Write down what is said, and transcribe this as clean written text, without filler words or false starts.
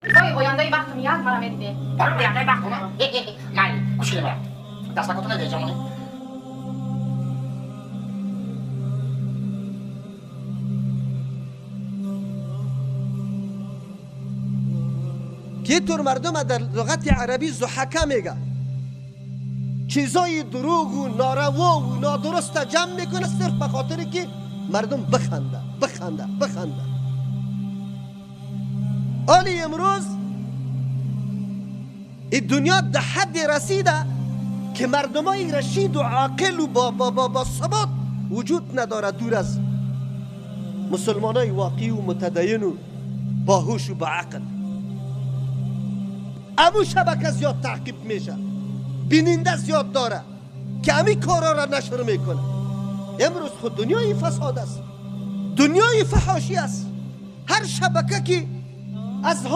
Poi vuoi andare back mi alma la vedi? Poi vuoi andare back come? Mai, uscire me. Da sta cotone diciamo. که طور مردم در لغت عربی ضحکا میگه چیزای دروغ و ناروا و نادرست جمع میکنه صرف به خاطر که مردم بخنده بخنده بخنده. آلی امروز این دنیا ده حد رسیده که مردمای رشید و عاقل و با ثبات وجود نداره دور از مسلمانای واقعی و متدین و باهوش و با عقل. امو شبکه زیاد تعقیب میشه، بیننده زیاد داره که امی کارا را نشر میکنه. امروز خود دنیای فساد است، دنیای فحاشی است. هر شبکه که از